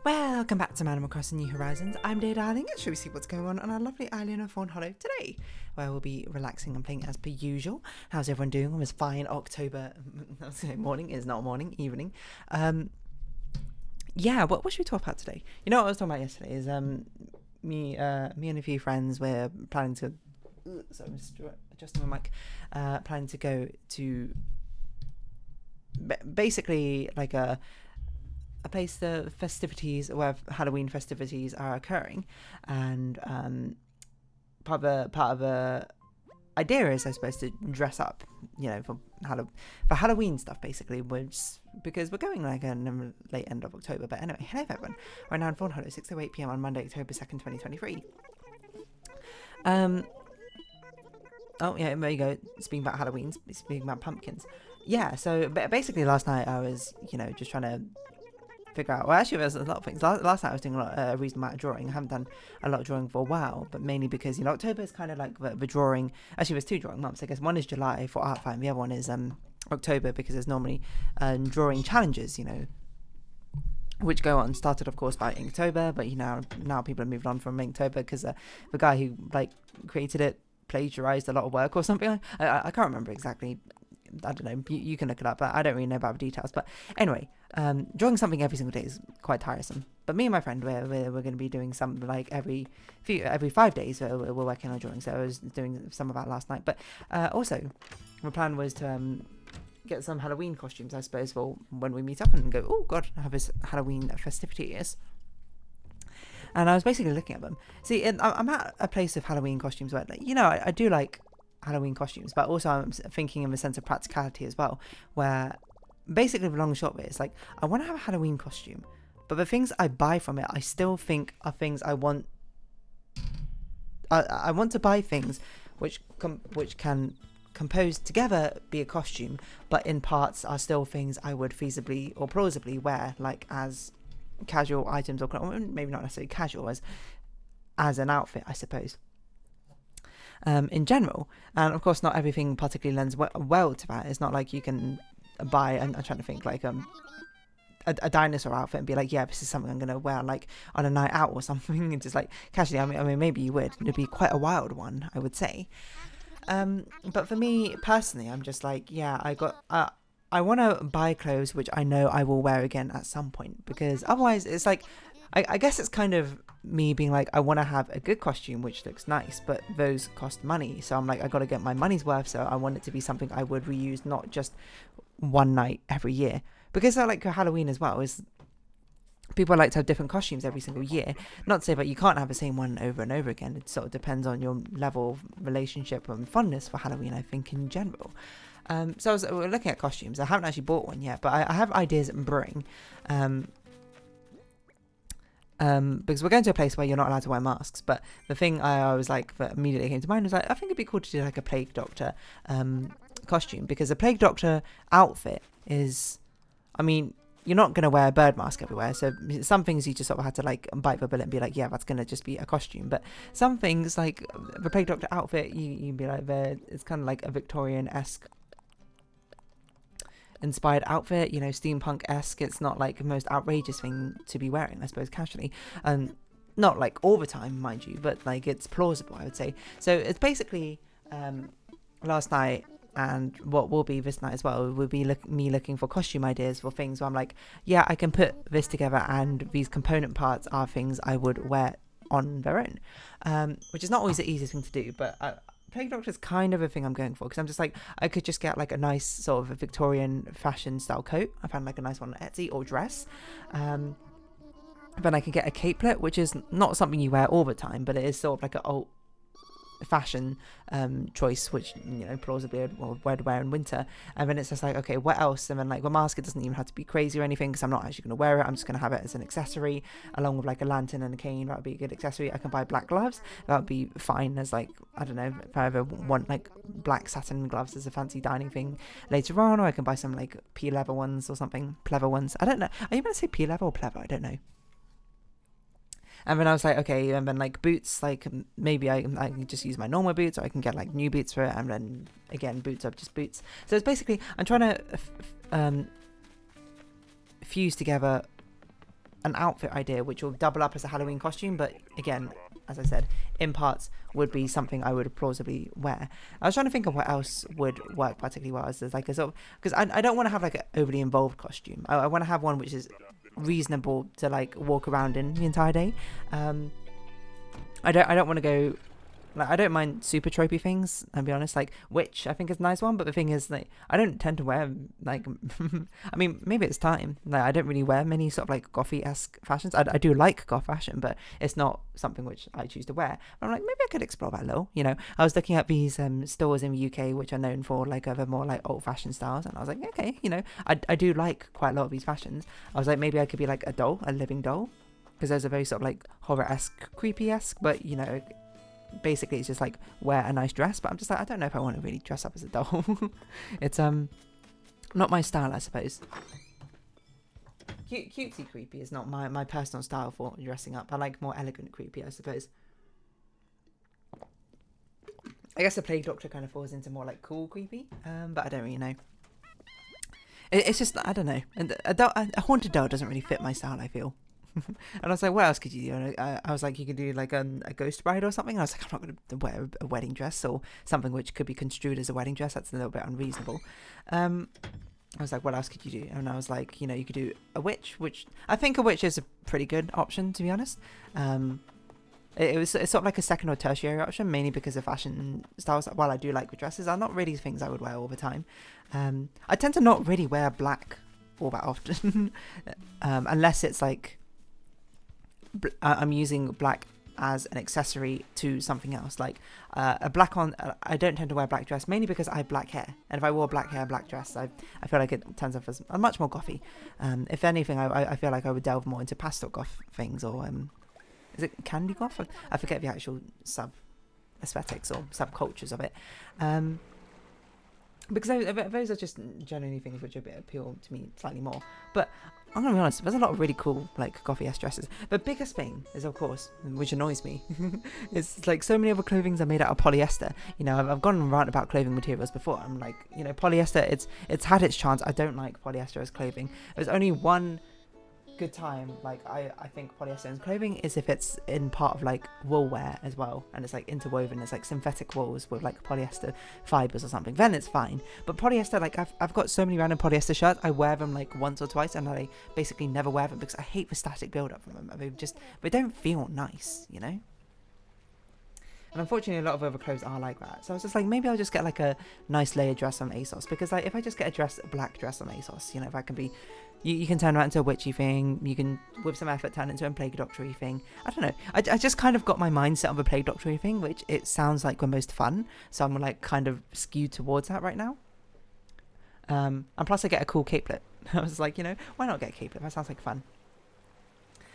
Welcome back to Animal Crossing New Horizons. I'm Dear Darling. Shall we see what's going on our lovely island of Fawnhollow today, where we'll be relaxing and playing as per usual. How's everyone doing on this fine October morning? It's not morning, evening. Yeah, what should we talk about today? You know what I was talking about yesterday is me and a few friends were planning to. So I'm just adjusting my mic. Planning to go to basically like a place the festivities where Halloween festivities are occurring, and part of the idea is I supposed to dress up, for Halloween stuff basically, because we're going like in the late end of October. But anyway, hello everyone. Right now in Fawnhollow, 6:08 p.m. on Monday, October 2nd, 2023. Oh yeah, there you go. Speaking about Halloween, speaking about pumpkins. Yeah, so basically last night I was, just trying to figure out. Well, actually, there's a lot of things. Last night I was doing a reasonable amount of drawing. I haven't done a lot of drawing for a while, but mainly because October is kind of like the drawing. Actually, there's two drawing months. I guess one is July for art find. The other one is October, because there's normally drawing challenges. Which go on. Started of course by Inktober, but now people have moved on from Inktober because the guy who created it plagiarized a lot of work or something. I can't remember exactly. I don't know, you can look it up, but I don't really know about the details. But anyway, drawing something every single day is quite tiresome. But me and my friend, we're going to be doing something like every 5 days. We're working on drawing, so I was doing some of that last night. But also, my plan was to get some Halloween costumes, I suppose, for when we meet up and go, oh god, I have this Halloween festivities. And I was basically looking at them. See, I'm at a place of Halloween costumes where, I do like Halloween costumes, but also I'm thinking in the sense of practicality as well, where basically the long and short of it is I want to have a Halloween costume, but the things I buy from it I still think are things I want. I want to buy things which can composed together be a costume, but in parts are still things I would feasibly or plausibly wear as casual items, or maybe not necessarily casual, as an outfit, I suppose. In general, and of course not everything particularly lends well to that. It's not like you can buy, I'm trying to think, a dinosaur outfit and be like, yeah, this is something I'm going to wear on a night out or something, and just casually. I mean maybe you would. It'd be quite a wild one, I would say. But for me personally, I'm just I want to buy clothes which I know I will wear again at some point, because otherwise it's I guess it's kind of me being I want to have a good costume which looks nice, but those cost money. So I'm I got to get my money's worth. So I want it to be something I would reuse, not just one night every year. Because I like Halloween as well, is people like to have different costumes every single year. Not to say that you can't have the same one over and over again. It sort of depends on your level of relationship and fondness for Halloween, I think, in general. So we're looking at costumes. I haven't actually bought one yet, but I have ideas in brewing. Because we're going to a place where you're not allowed to wear masks. But the thing I was that immediately came to mind was I think it'd be cool to do a plague doctor costume, because a plague doctor outfit is, I mean, you're not going to wear a bird mask everywhere. So some things you just sort of had to bite the bullet and be yeah, that's going to just be a costume. But some things the plague doctor outfit, you'd be it's kind of like a Victorian-esque inspired outfit, steampunk-esque. It's not the most outrageous thing to be wearing, I suppose, casually. Not all the time, mind you, but it's plausible, I would say. So it's basically last night, and what will be this night as well, will be me looking for costume ideas for things where I'm yeah, I can put this together, and these component parts are things I would wear on their own, which is not always the easiest thing to do, but plague doctor is kind of a thing I'm going for, because I'm just I could just get a nice sort of a Victorian fashion style coat. I found a nice one on Etsy, or dress. Then I can get a capelet, which is not something you wear all the time, but it is sort of an old fashion choice, which plausibly would wear in winter. And then it's just okay, what else? And then the mask, it doesn't even have to be crazy or anything, because I'm not actually going to wear it. I'm just going to have it as an accessory, along with a lantern and a cane. That would be a good accessory. I can buy black gloves. That would be fine as I don't know, if I ever want black satin gloves as a fancy dining thing later on, or I can buy some pea leather ones or something, pleather ones. I don't know, are you going to say pea leather or pleather? I don't know. And then I was okay, and then boots, maybe I can just use my normal boots, or I can get new boots for it, and then again, boots are just boots. So it's basically, I'm trying to fuse together an outfit idea which will double up as a Halloween costume, but again, as I said, in parts would be something I would plausibly wear. I was trying to think of what else would work particularly well as like a sort of, because I don't want to have like an overly involved costume. I want to have one which is reasonable to like walk around in the entire day. I don't want to go. Like, I don't mind super tropey things, I'll be honest, like witch I think is a nice one, but the thing is, like, I don't tend to wear like I mean, maybe it's time, like I don't really wear many sort of like gothy-esque fashions. I do like goth fashion, but it's not something which I choose to wear. But I'm like, maybe I could explore that a little, you know. I was looking at these stores in the UK which are known for like other more like old-fashioned styles, and I was like, okay, you know, I do like quite a lot of these fashions. I was like, maybe I could be like a doll, a living doll, because there's a very sort of like horror-esque, creepy-esque, but you know, basically it's just like wear a nice dress. But I'm just like, I don't know if I want to really dress up as a doll. It's not my style, I suppose. Cutesy creepy is not my personal style for dressing up. I like more elegant creepy, I suppose. I guess the Plague Doctor kind of falls into more like cool creepy, but I don't really know. It's just, I don't know, a haunted doll doesn't really fit my style, I feel. And I was like, what else could you do? And I was like, you could do like a ghost bride or something. And I was like, I'm not going to wear a wedding dress or something which could be construed as a wedding dress. That's a little bit unreasonable. I was like, what else could you do? And I was like, you know, you could do a witch, which I think a witch is a pretty good option, to be honest. It's sort of like a second or tertiary option, mainly because of fashion styles. While I do like the dresses, are not really things I would wear all the time. I tend to not really wear black all that often, unless it's like I'm using black as an accessory to something else, like a black on. I don't tend to wear black dress, mainly because I have black hair, and if I wore black hair, black dress, I feel like it turns off as much more gothy. If anything, I feel like I would delve more into pastel goth things, or is it candy goth? I forget the actual sub aesthetics or subcultures of it. Because those are just generally things which appeal to me slightly more. But I'm going to be honest, there's a lot of really cool, like, gothy-esque dresses. The biggest thing is, of course, which annoys me, it's like so many other clothings are made out of polyester. You know, I've gone and rant about clothing materials before. I'm like, you know, polyester, it's had its chance. I don't like polyester as clothing. There's only one good time, like, I think polyester as clothing is if it's in part of, like, wool wear as well, and it's, like, interwoven. It's, like, synthetic wools with, like, polyester fibers or something. Then it's fine. But polyester, like, I've got so many random polyester shirts. I wear them, like, once or twice, and I basically never wear them because I hate the static build-up from them. They don't feel nice, you know? And unfortunately, a lot of other clothes are like that. So I was just like, maybe I'll just get, like, a nice layered dress from ASOS. Because, like, if I just get a black dress on ASOS, you know, if I can be... You can turn that into a witchy thing. You can, with some effort, turn it into a Plague Doctor-y thing. I don't know. I just kind of got my mindset on a Plague Doctor-y thing, which it sounds like the most fun. So I'm, like, kind of skewed towards that right now. And plus I get a cool capelet. I was like, you know, why not get a capelet? That sounds like fun.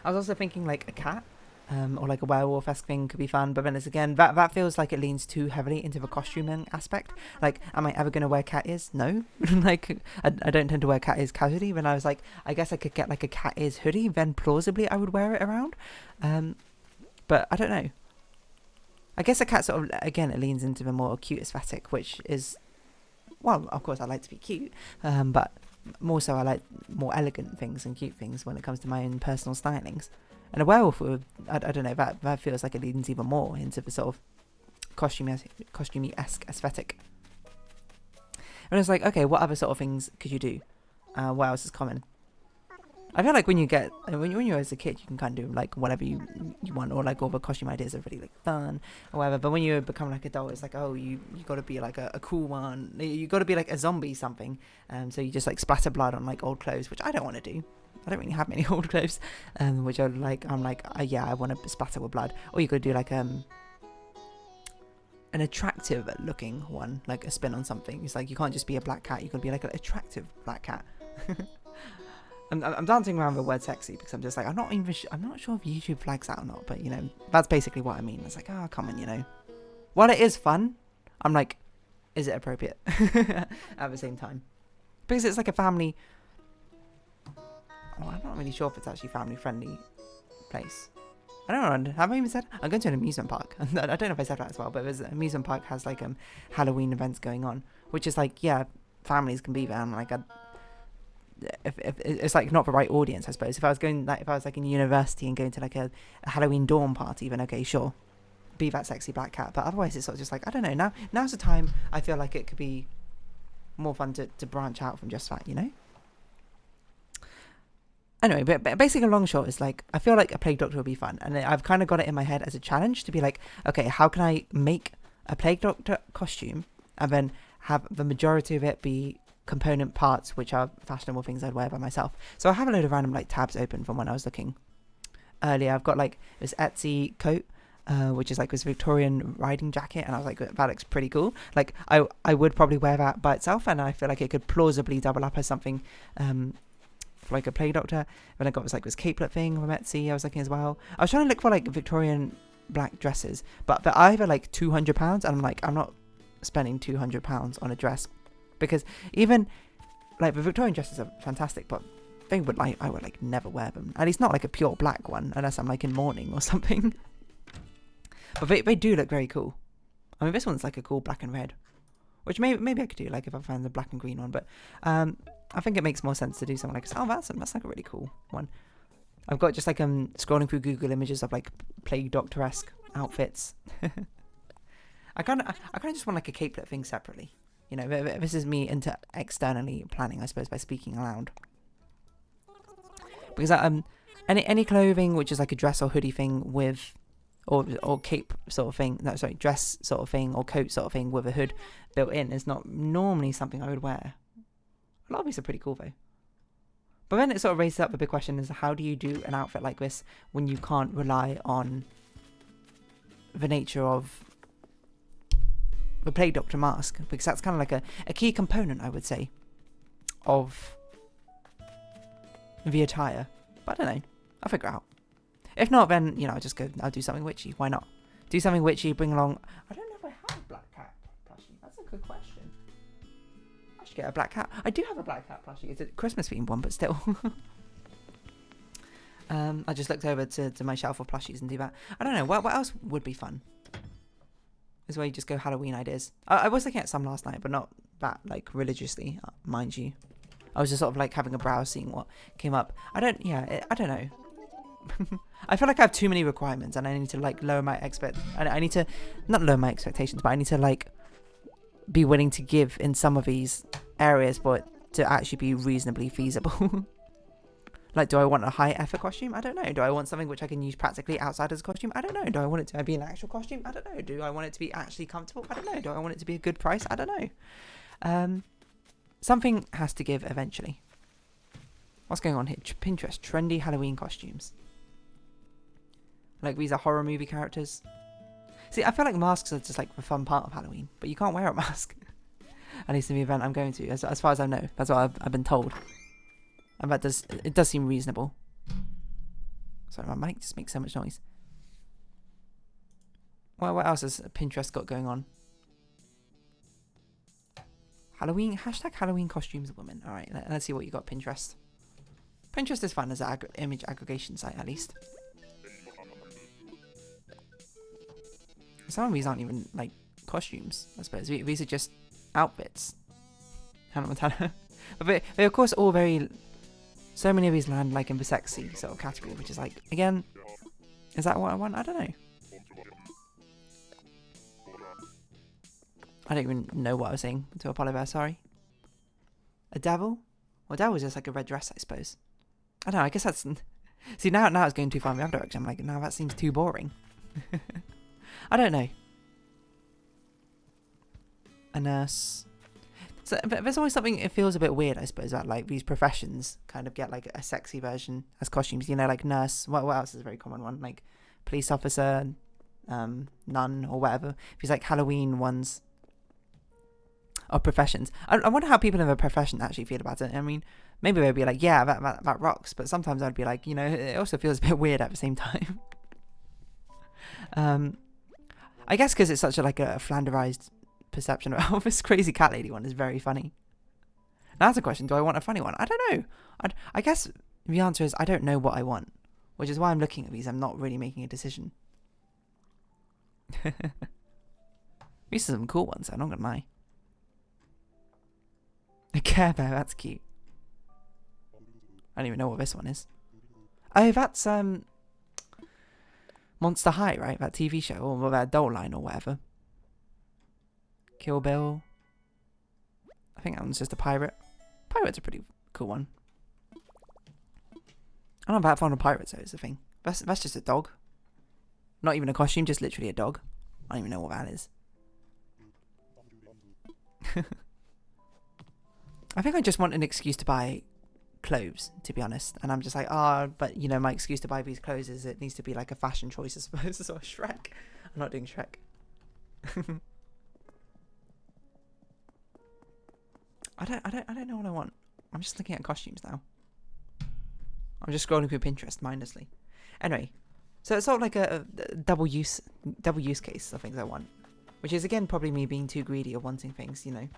I was also thinking, like, a cat. Or like a werewolf-esque thing could be fun, but then it's again, that feels like it leans too heavily into the costuming aspect. Like, am I ever going to wear cat ears? No. Like, I don't tend to wear cat ears casually. When I was like, I guess I could get like a cat ears hoodie, then plausibly I would wear it around. But I don't know. I guess a cat sort of, again, it leans into the more cute aesthetic, which is, well, of course I like to be cute, but more so I like more elegant things and cute things when it comes to my own personal stylings. And a werewolf, I don't know, that feels like it leans even more into the sort of costumey-esque aesthetic. And it's like, okay, what other sort of things could you do? What else is common? I feel like when you're as a kid, you can kind of do like whatever you want, or like all the costume ideas are really like fun or whatever. But when you become like a doll, it's like, oh, you got to be like a cool one. You got to be like a zombie something. So you just like splatter blood on like old clothes, which I don't want to do. I don't really have many old clothes, which are like, I'm like, yeah, I want to splatter with blood. Or you could do like an attractive looking one, like a spin on something. It's like, you can't just be a black cat, you could be like an attractive black cat. I'm dancing around the word sexy because I'm just like, I'm not sure if YouTube flags that or not, but you know, that's basically what I mean. It's like, oh, come on, you know. While it is fun, I'm like, is it appropriate at the same time? Because it's like a family... Oh, I'm not really sure if it's actually family-friendly place. I don't know. Have I even said? I'm going to an amusement park. I don't know if I said that as well, but there's an amusement park has like Halloween events going on, which is like, yeah, families can be there. And like, if it's like not the right audience, I suppose. If I was going like if I was like in university and going to like a Halloween dawn party, then okay, sure, be that sexy black cat. But otherwise, it's sort of just like I don't know. Now's the time. I feel like it could be more fun to branch out from just that, you know. Anyway, but basically, a long short is like I feel like a plague doctor would be fun, and I've kind of got it in my head as a challenge to be like, okay, how can I make a plague doctor costume and then have the majority of it be component parts which are fashionable things I'd wear by myself. So I have a load of random like tabs open from when I was looking earlier. I've got like this Etsy coat, which is like this Victorian riding jacket, and I was like, that looks pretty cool. Like I would probably wear that by itself, and I feel like it could plausibly double up as something for like a plague doctor. Then I got this like this capelet thing from Etsy I was looking as well. I was trying to look for like Victorian black dresses, but they're either like £200, and I'm like, I'm not spending £200 on a dress, because even like the Victorian dresses are fantastic, but I would like never wear them. At least not like a pure black one, unless I'm like in mourning or something. But they do look very cool. I mean, this one's like a cool black and red, which maybe I could do like if I found the black and green one. But I think it makes more sense to do something like this. Oh, that's like a really cool one. I've got just like scrolling through Google images of like plague doctor-esque outfits. I kind of just want like a capelet thing separately. You know, this is me into externally planning, I suppose, by speaking aloud. Because any clothing which is like a dress or hoodie thing with, or cape sort of thing, no, sorry, dress sort of thing or coat sort of thing with a hood built in is not normally something I would wear. A lot of these are pretty cool though. But then it sort of raises up the big question: is how do you do an outfit like this when you can't rely on the nature of the plague doctor mask, because that's kind of like a key component, I would say, of the attire. But I don't know, I'll figure it out. If not, then, you know, I'll do something witchy. Why not? Do something witchy, bring along, I don't know if I have a black cat plushie. That's a good question. I should get a black cat. I do have a black cat plushie. It's a Christmas themed one, but still. I just looked over to my shelf of plushies and do that. I don't know, what else would be fun? Is where you just go Halloween ideas. I was looking at some last night, but not that like religiously, mind you. I was just sort of like having a browse, seeing what came up. I don't know. I feel like I have too many requirements, and I need to like lower my I need to not lower my expectations, but I need to like be willing to give in some of these areas for it to actually be reasonably feasible. Like, do I want a high effort costume? I don't know. Do I want something which I can use practically outside as a costume? I don't know. Do I want it to be an actual costume? I don't know. Do I want it to be actually comfortable? I don't know. Do I want it to be a good price? I don't know. Something has to give eventually. What's going on here? Pinterest, trendy Halloween costumes. Like, these are horror movie characters. See, I feel like masks are just like the fun part of Halloween, but you can't wear a mask. At least in the event I'm going to, as far as I know. That's what I've been told. And it does seem reasonable. Sorry, my mic just makes so much noise. Well, what else has Pinterest got going on? Halloween, #Halloween costumes of women. Alright, let's see what you got, Pinterest. Pinterest is fun as an image aggregation site, at least. Some of these aren't even, like, costumes, I suppose. These are just outfits. Hannah Montana. But they're, of course, all very... So many of these land, like, in the sexy sort of category, which is, like, again... Is that what I want? I don't know. I don't even know what I was saying to Apollo there, sorry. A devil? Well, devil is just, like, a red dress, I suppose. I don't know, I guess that's... See, now it's going too far in the other direction. I'm like, now that seems too boring. I don't know. A nurse. So there's always something, it feels a bit weird, I suppose, that like these professions kind of get like a sexy version as costumes. You know, like nurse. What else is a very common one? Like police officer, nun, or whatever. These like Halloween ones of professions. I wonder how people in the profession actually feel about it. I mean, maybe they'd be like, yeah, that rocks. But sometimes I'd be like, you know, it also feels a bit weird at the same time. I guess because it's such a like a flanderized perception of oh, this crazy cat lady one is very funny. Now that's a question, do I want a funny one? I don't know. I guess the answer is I don't know what I want, which is why I'm looking at these. I'm not really making a decision. These are some cool ones, I'm not gonna lie. A Care Bear, that's cute. I don't even know what this one is. Oh, that's Monster High, right? That TV show, or that doll line, or whatever. Kill Bill. I think that one's just a pirate. Pirate's a pretty cool one. I'm not that fond of pirates, though, is the thing. That's just a dog. Not even a costume, just literally a dog. I don't even know what that is. I think I just want an excuse to buy clothes, to be honest. And I'm just like, but you know, my excuse to buy these clothes is it needs to be like a fashion choice, I suppose. So Shrek. I'm not doing Shrek. I don't know what I want. I'm just looking at costumes now. I'm just scrolling through Pinterest mindlessly. Anyway, so it's sort of like a double use case of things I want, which is again probably me being too greedy of wanting things, you know.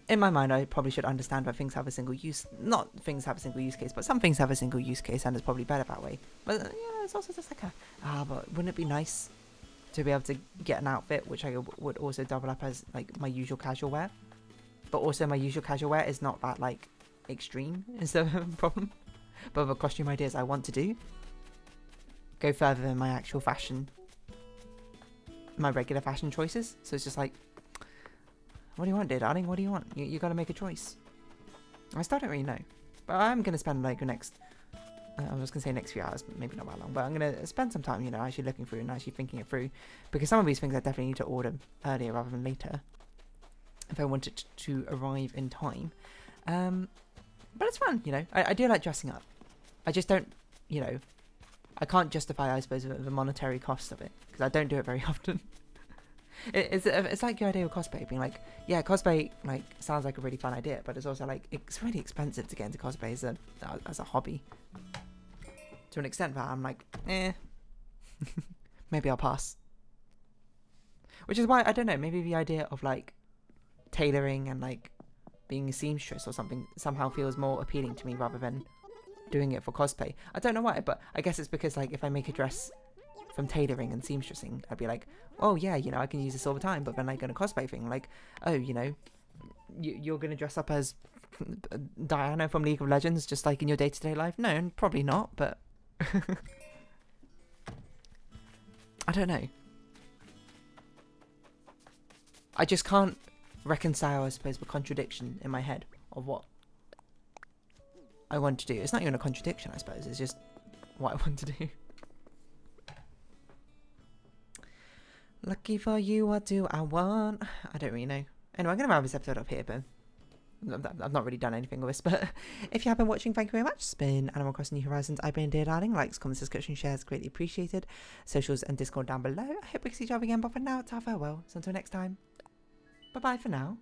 In my mind, I probably should understand that things have a single use. Not things have a single use case, but some things have a single use case, and it's probably better that way. But yeah, it's also just like but wouldn't it be nice to be able to get an outfit which I would also double up as like my usual casual wear, but also my usual casual wear is not that like extreme is the problem. But the costume ideas I want to do go further than my actual fashion, my regular fashion choices. So it's just like, what do you want, dear darling? What do you want? You gotta make a choice. I still don't really know, but I'm gonna spend like the next I was going to say next few hours, maybe not that long, but I'm going to spend some time, you know, actually looking through and actually thinking it through, because some of these things I definitely need to order earlier rather than later if I want it to arrive in time. But it's fun, you know. I do like dressing up. I just don't, you know, I can't justify, I suppose, the monetary cost of it, because I don't do it very often. It's like your idea of cosplay, being like, yeah, cosplay like sounds like a really fun idea, but it's also like, it's really expensive to get into cosplay as a hobby. To an extent that I'm like, maybe I'll pass. Which is why, I don't know, maybe the idea of like tailoring and like being a seamstress or something somehow feels more appealing to me rather than doing it for cosplay. I don't know why, but I guess it's because like if I make a dress from tailoring and seamstressing, I'd be like, oh yeah, you know, I can use this all the time. But then like on a cosplay thing, like, oh, you know, you're going to dress up as Diana from League of Legends just like in your day-to-day life? No, probably not, but I don't know. I just can't reconcile, I suppose, the contradiction in my head of what I want to do. It's not even a contradiction, I suppose. It's just what I want to do. Lucky for you, what do I want? I don't really know. Anyway, I'm going to wrap this episode up here, but I've not really done anything with this. But if you have been watching, thank you very much. It's been Animal Crossing New Horizons. I've been Dear Darling. Likes, comments, subscription, shares, greatly appreciated. Socials and Discord down below. I hope we see each other again, but for now, it's our farewell. So until next time, bye-bye for now.